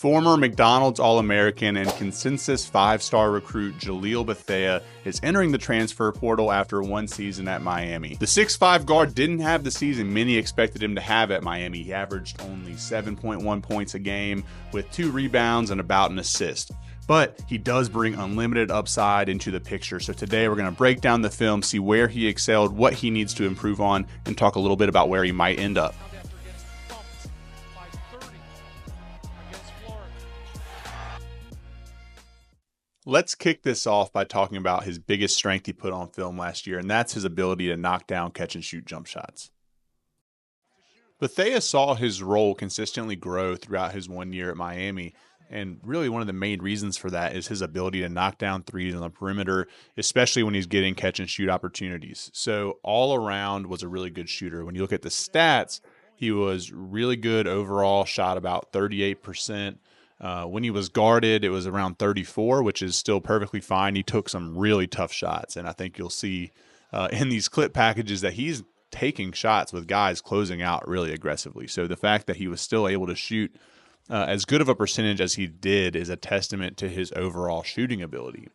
Former McDonald's All-American and consensus five-star recruit Jalil Bethea is entering the transfer portal after one season at Miami. The 6'5" guard didn't have the season many expected him to have at Miami. He averaged only 7.1 points a game with 2 rebounds and about an assist. But he does bring unlimited upside into the picture. So today we're going to break down the film, see where he excelled, what he needs to improve on, and talk a little bit about where he might end up. Let's kick this off by talking about his biggest strength he put on film last year, and that's his ability to knock down, catch, and shoot jump shots. Bethea saw his role consistently grow throughout his 1 year at Miami, and really one of the main reasons for that is his ability to knock down threes on the perimeter, especially when he's getting catch and shoot opportunities. So all around was a really good shooter. When you look at the stats, he was really good overall, shot about 38%. When he was guarded, it was around 34, which is still perfectly fine. He took some really tough shots, and I think you'll see in these clip packages that he's taking shots with guys closing out really aggressively. So the fact that he was still able to shoot as good of a percentage as he did is a testament to his overall shooting ability.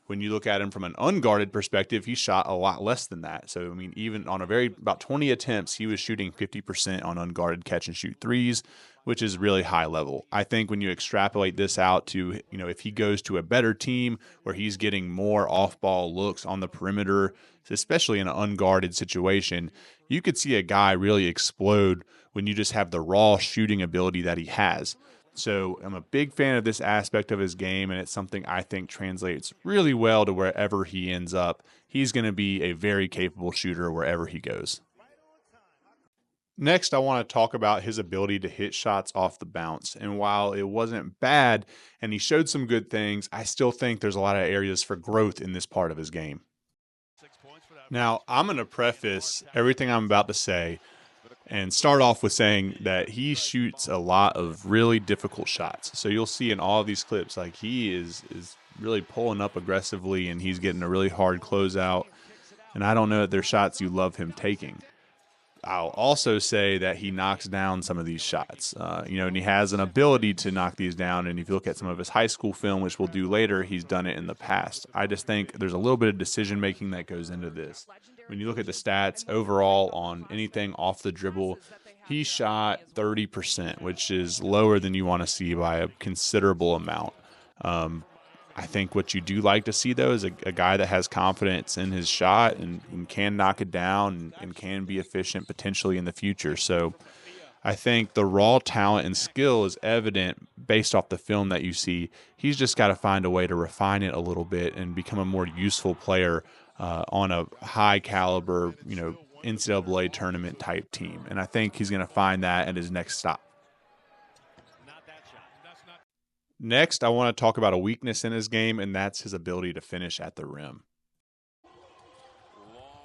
When you look at him from an unguarded perspective, he shot a lot less than that. So, I mean, even on about 20 attempts, he was shooting 50% on unguarded catch and shoot threes, which is really high level. I think when you extrapolate this out to, if he goes to a better team where he's getting more off-ball looks on the perimeter, especially in an unguarded situation, you could see a guy really explode when you just have the raw shooting ability that he has. So I'm a big fan of this aspect of his game, and it's something I think translates really well to wherever he ends up. He's going to be a very capable shooter wherever he goes. Next, I want to talk about his ability to hit shots off the bounce. And while it wasn't bad and he showed some good things, I still think there's a lot of areas for growth in this part of his game. Now, I'm going to preface everything I'm about to say and start off with saying that he shoots a lot of really difficult shots. So you'll see in all of these clips, like he is really pulling up aggressively and he's getting a really hard closeout. And I don't know that they're shots you love him taking. I'll also say that he knocks down some of these shots, and he has an ability to knock these down. And if you look at some of his high school film, which we'll do later, he's done it in the past. I just think there's a little bit of decision-making that goes into this. When you look at the stats overall on anything off the dribble, he shot 30%, which is lower than you want to see by a considerable amount. I think what you do like to see, though, is a guy that has confidence in his shot and can knock it down and can be efficient potentially in the future. So I think the raw talent and skill is evident based off the film that you see. He's just got to find a way to refine it a little bit and become a more useful player on a high caliber, NCAA tournament type team. And I think he's going to find that at his next stop. Next, I want to talk about a weakness in his game, and that's his ability to finish at the rim.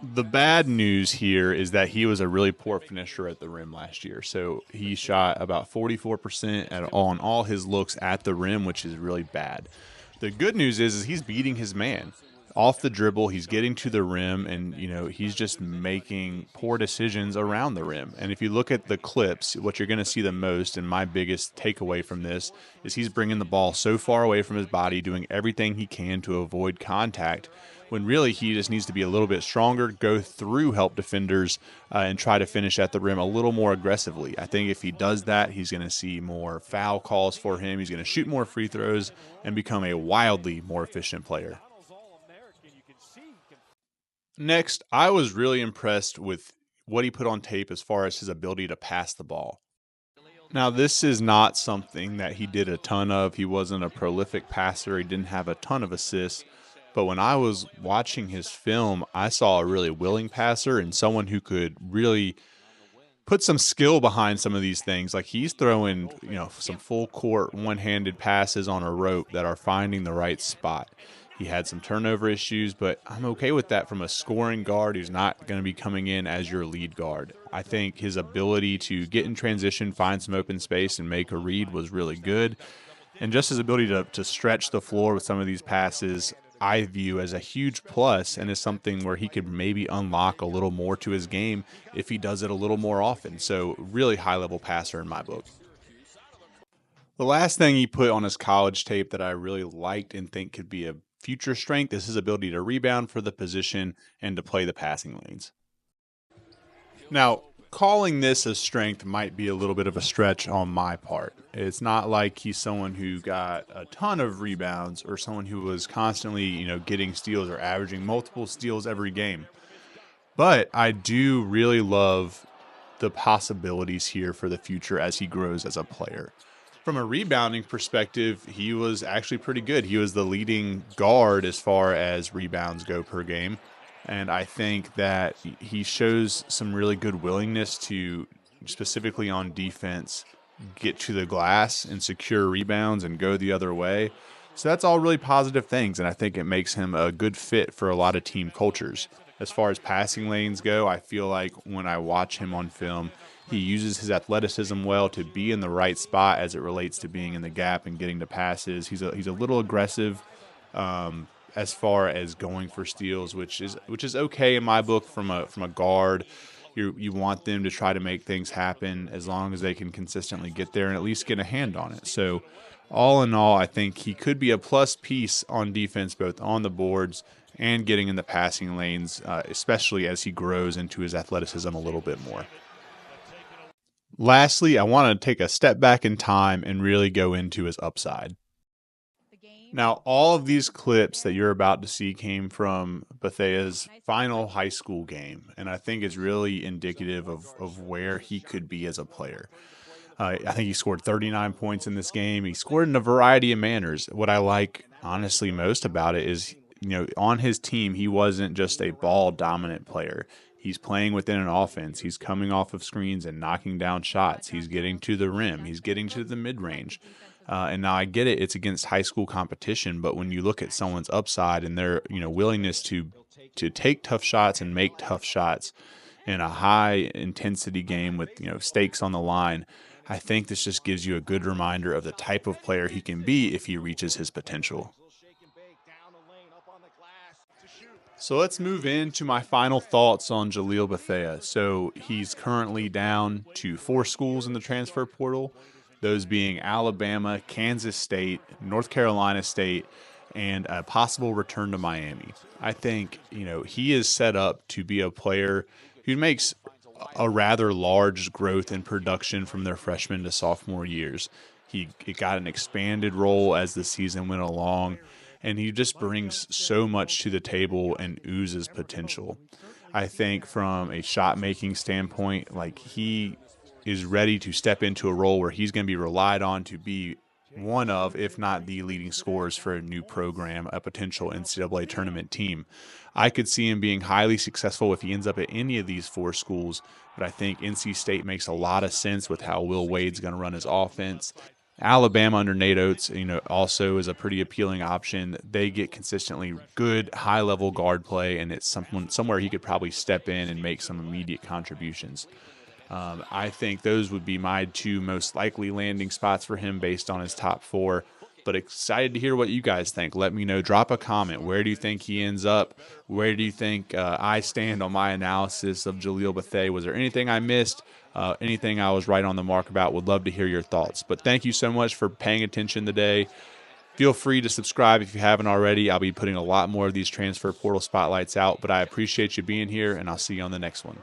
The bad news here is that he was a really poor finisher at the rim last year. So he shot about 44% on all his looks at the rim, which is really bad. The good news is he's beating his man. Off the dribble, he's getting to the rim, and he's just making poor decisions around the rim. And if you look at the clips, what you're going to see the most, and my biggest takeaway from this, is he's bringing the ball so far away from his body, doing everything he can to avoid contact, when really he just needs to be a little bit stronger, go through help defenders, and try to finish at the rim a little more aggressively. I think if he does that, he's going to see more foul calls for him. He's going to shoot more free throws and become a wildly more efficient player. Next, I was really impressed with what he put on tape as far as his ability to pass the ball. Now, this is not something that he did a ton of. He wasn't a prolific passer. He didn't have a ton of assists. But when I was watching his film, I saw a really willing passer and someone who could really put some skill behind some of these things. Like he's throwing, some full court one-handed passes on a rope that are finding the right spot. He had some turnover issues, but I'm okay with that from a scoring guard who's not going to be coming in as your lead guard. I think his ability to get in transition, find some open space, and make a read was really good. And just his ability to stretch the floor with some of these passes, I view as a huge plus and is something where he could maybe unlock a little more to his game if he does it a little more often. So really high-level passer in my book. The last thing he put on his college tape that I really liked and think could be a future strength is his ability to rebound for the position and to play the passing lanes. Now, calling this a strength might be a little bit of a stretch on my part. It's not like he's someone who got a ton of rebounds or someone who was constantly, getting steals or averaging multiple steals every game. But I do really love the possibilities here for the future as he grows as a player. From a rebounding perspective, he was actually pretty good. He was the leading guard as far as rebounds go per game. And I think that he shows some really good willingness to, specifically on defense, get to the glass and secure rebounds and go the other way. So that's all really positive things. And I think it makes him a good fit for a lot of team cultures. As far as passing lanes go, I feel like when I watch him on film, he uses his athleticism well to be in the right spot as it relates to being in the gap and getting to passes. He's a little aggressive as far as going for steals, which is okay in my book from a guard. You want them to try to make things happen as long as they can consistently get there and at least get a hand on it. So all in all, I think he could be a plus piece on defense, both on the boards and getting in the passing lanes, especially as he grows into his athleticism a little bit more. Lastly, I want to take a step back in time and really go into his upside. Now, all of these clips that you're about to see came from Bethea's final high school game, and I think it's really indicative of where he could be as a player. I think he scored 39 points in this game. He scored in a variety of manners. What I like, honestly, most about it is, on his team, he wasn't just a ball dominant player. He's playing within an offense. He's coming off of screens and knocking down shots. He's getting to the rim. He's getting to the mid range. And now I get it; it's against high school competition. But when you look at someone's upside and their willingness to take tough shots and make tough shots in a high intensity game with stakes on the line, I think this just gives you a good reminder of the type of player he can be if he reaches his potential. So let's move into my final thoughts on Jalil Bethea. So he's currently down to 4 schools in the transfer portal, those being Alabama, Kansas State, North Carolina State, and a possible return to Miami. I think, he is set up to be a player who makes a rather large growth in production from their freshman to sophomore years. He got an expanded role as the season went along, and he just brings so much to the table and oozes potential. I think from a shot making standpoint, like he is ready to step into a role where he's going to be relied on to be one of, if not the leading scorers for a new program, a potential NCAA tournament team. I could see him being highly successful if he ends up at any of these 4 schools, but I think NC State makes a lot of sense with how Will Wade's going to run his offense. Alabama under Nate Oates, also is a pretty appealing option. They get consistently good high-level guard play, and it's somewhere he could probably step in and make some immediate contributions. I think those would be my 2 most likely landing spots for him based on his top 4. But excited to hear what you guys think. Let me know. Drop a comment. Where do you think he ends up? Where do you think I stand on my analysis of Jalil Bethea? Was there anything I missed? Anything I was right on the mark about? Would love to hear your thoughts. But thank you so much for paying attention today. Feel free to subscribe if you haven't already. I'll be putting a lot more of these transfer portal spotlights out. But I appreciate you being here, and I'll see you on the next one.